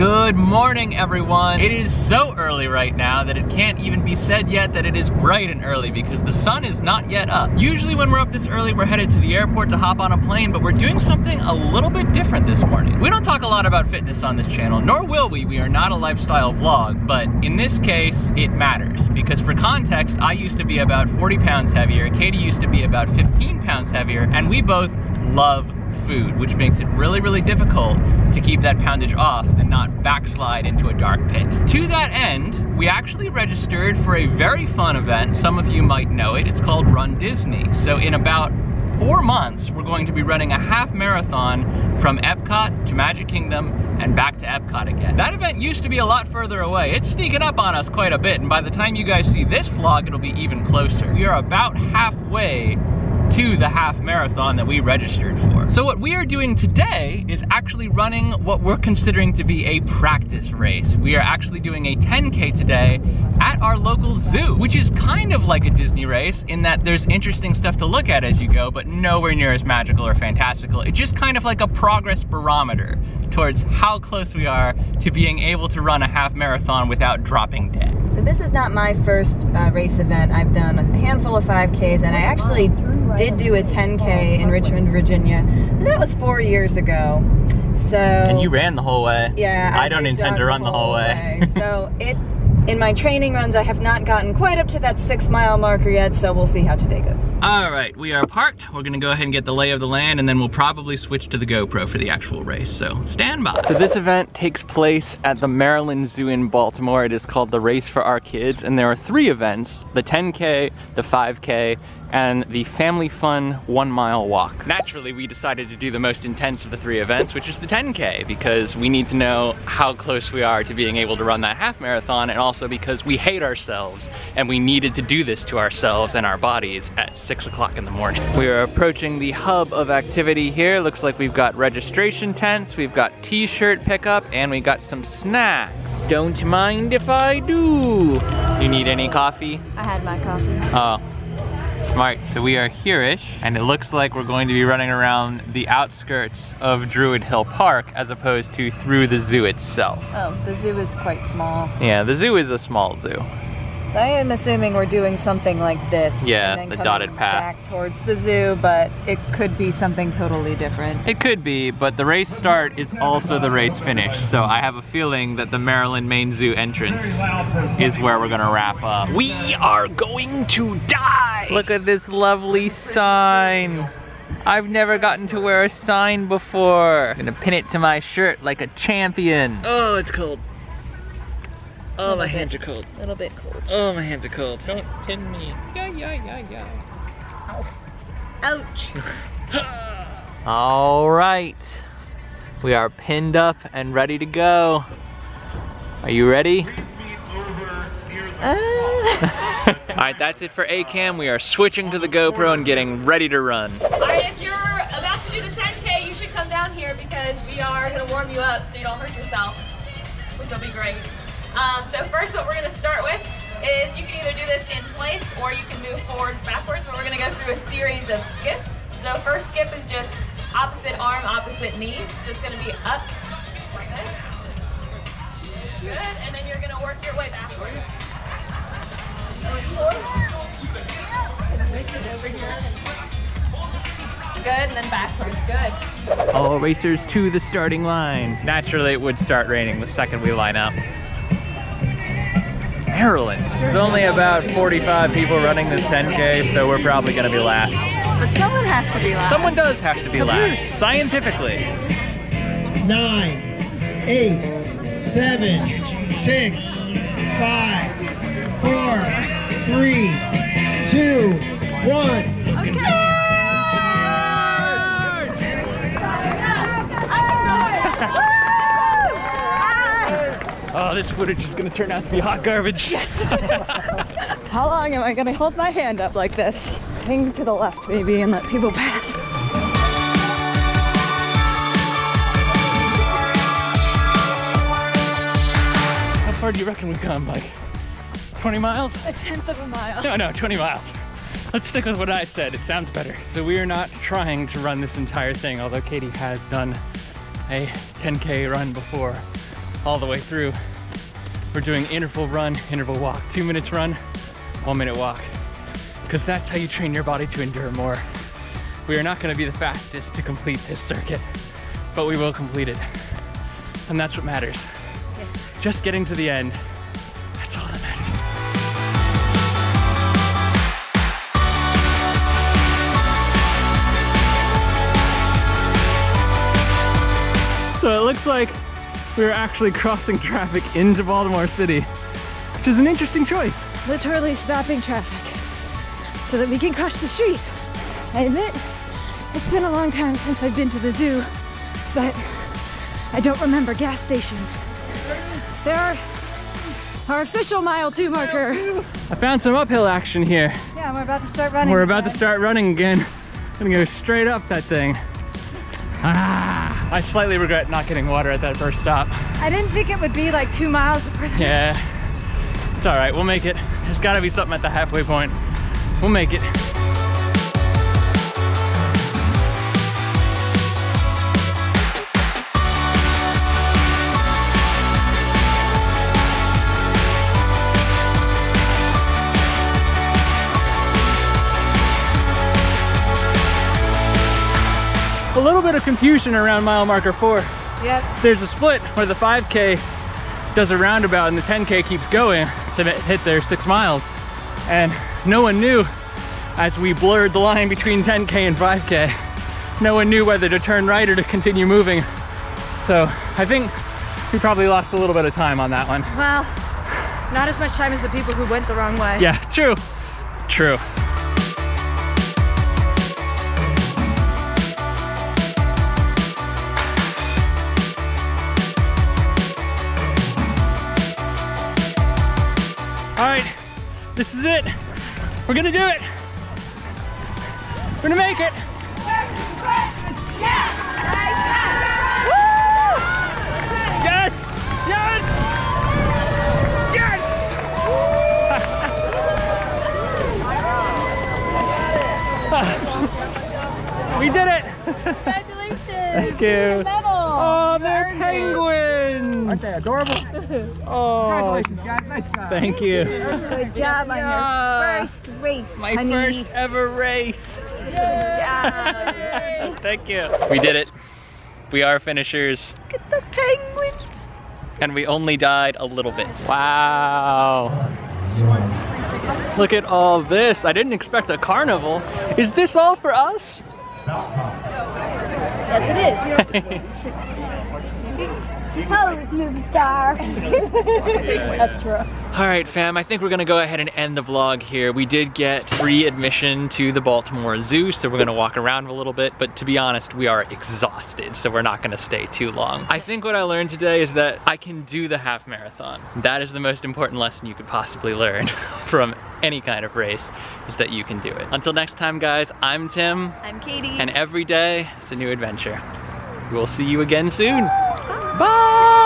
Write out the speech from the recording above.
Good morning, everyone. It is so early right now that it can't even be said yet that it is bright and early because the sun is not yet up. Usually when we're up this early, we're headed to the airport to hop on a plane, but we're doing something a little bit different this morning. We don't talk a lot about fitness on this channel, nor will we. We are not a lifestyle vlog, but in this case, it matters because for context, I used to be about 40 pounds heavier, Katie used to be about 15 pounds heavier, and we both love food, which makes it really difficult to keep that poundage off and not backslide into a dark pit. To that end, we actually registered for a very fun event. Some of you might know it. It's called RunDisney. So in about 4 months, we're going to be running a half marathon from Epcot to Magic Kingdom and back to Epcot again. That event used to be a lot further away. It's sneaking up on us quite a bit, and by the time you guys see this vlog, it'll be even closer. We are about halfway to the half marathon that we registered for. So what we are doing today is actually running what we're considering to be a practice race. We are actually doing a 10K today at our local zoo, which is kind of like a Disney race in that there's interesting stuff to look at as you go, but nowhere near as magical or fantastical. It's just kind of like a progress barometer towards how close we are to being able to run a half marathon without dropping dead. So this is not my first race event. I've done a handful of 5Ks, and I actually did do a 10K in Richmond, Virginia. And that was 4 years ago. So. And you ran the whole way. Yeah. I don't intend to run the whole way. So in my training runs, I have not gotten quite up to that 6-mile marker yet, so we'll see how today goes. All right, we are parked. We're gonna go ahead and get the lay of the land, and then we'll probably switch to the GoPro for the actual race, so stand by. So this event takes place at the Maryland Zoo in Baltimore. It is called the Race for Our Kids, and there are 3 events, the 10K, the 5K, and the family fun 1-mile walk. Naturally, we decided to do the most intense of the 3 events, which is the 10K, because we need to know how close we are to being able to run that half marathon, and also because we hate ourselves, and we needed to do this to ourselves and our bodies at 6 o'clock in the morning. We are approaching the hub of activity here. Looks like we've got registration tents, we've got t-shirt pickup, and we got some snacks. Don't mind if I do. You need any coffee? I had my coffee. Oh. Smart. So we are here-ish, and it looks like we're going to be running around the outskirts of Druid Hill Park as opposed to through the zoo itself. Oh, the zoo is quite small. Yeah, the zoo is a small zoo. So I am assuming we're doing something like this. Yeah, and then the dotted path. Back towards the zoo, but it could be something totally different. It could be, but the race start is also the race finish. So I have a feeling that the Maryland Main Zoo entrance is where we're gonna wrap up. We are going to die! Look at this lovely sign. I've never gotten to wear a sign before. I'm gonna pin it to my shirt like a champion. Oh, it's cold. Oh, my hands are cold. A little bit cold. Oh, my hands are cold. Don't pin me. Yeah. Ow. Ouch. All right. We are pinned up and ready to go. Are you ready? All right, that's it for ACAM. We are switching to the GoPro and getting ready to run. All right, if you're about to do the 10K, you should come down here because we are gonna warm you up so you don't hurt yourself, which will be great. So first what we're gonna start with is you can either do this in place or you can move forwards, backwards, but we're gonna go through a series of skips. So first skip is just opposite arm, opposite knee. So it's gonna be up like this. Good, and then you're gonna work your way backwards. Good, and then backwards, good. All racers to the starting line. Naturally, it would start raining the second we line up. Maryland. There's only about 45 people running this 10K, so we're probably gonna be last. But someone has to be last. Someone does have to be last, scientifically. 9, 8, 7, 6, 5, 4, 3, 2, 1. Okay. Oh, this footage is gonna turn out to be hot garbage. Yes. How long am I gonna hold my hand up like this? Hang to the left maybe and let people pass. How far do you reckon we've gone, like 20 miles? 1/10 of a mile. No, 20 miles. Let's stick with what I said, it sounds better. So we are not trying to run this entire thing, although Katie has done a 10K run before. all the way through. We're doing interval run, interval walk, 2 minutes run, 1 minute walk. Because that's how you train your body to endure more. We are not gonna be the fastest to complete this circuit, but we will complete it. And that's what matters. Yes. Just getting to the end, that's all that matters. So it looks like we're actually crossing traffic into Baltimore City, which is an interesting choice. Literally stopping traffic so that we can cross the street. I admit, it's been a long time since I've been to the zoo, but I don't remember gas stations. There are our official mile 2 marker. I found some uphill action here. Yeah, we're about to start running. We're about to start running again. I'm gonna go straight up that thing. Ah, I slightly regret not getting water at that first stop. I didn't think it would be like 2 miles. Yeah, it's all right, we'll make it. There's gotta be something at the halfway point. We'll make it. A little bit of confusion around mile marker 4. Yep. There's a split where the 5K does a roundabout and the 10K keeps going to hit their 6 miles. And no one knew, as we blurred the line between 10K and 5K, no one knew whether to turn right or to continue moving. So I think we probably lost a little bit of time on that one. Well, not as much time as the people who went the wrong way. Yeah, true, true. All right, this is it. We're gonna do it. We're gonna make it. Yes! Yes! Yes! We did it! Congratulations! Thank you. Oh, they're penguins! Aren't they adorable? Oh, Congratulations, guys. Nice job. thank you. Good job on your first race, My honey. first ever race. Good job. Thank you. We did it. We are finishers. Look at the penguins. And we only died a little bit. Wow. Look at all this. I didn't expect a carnival. Is this all for us? Yes, it is. Pose, movie star. That's true. All right, fam, I think we're gonna go ahead and end the vlog here. We did get free admission to the Baltimore Zoo, so we're gonna walk around a little bit, but to be honest, we are exhausted, so we're not gonna stay too long. I think what I learned today is that I can do the half marathon. That is the most important lesson you could possibly learn from any kind of race, is that you can do it. Until next time, guys, I'm Tim. I'm Katie. And every day, it's a new adventure. We'll see you again soon. Bye!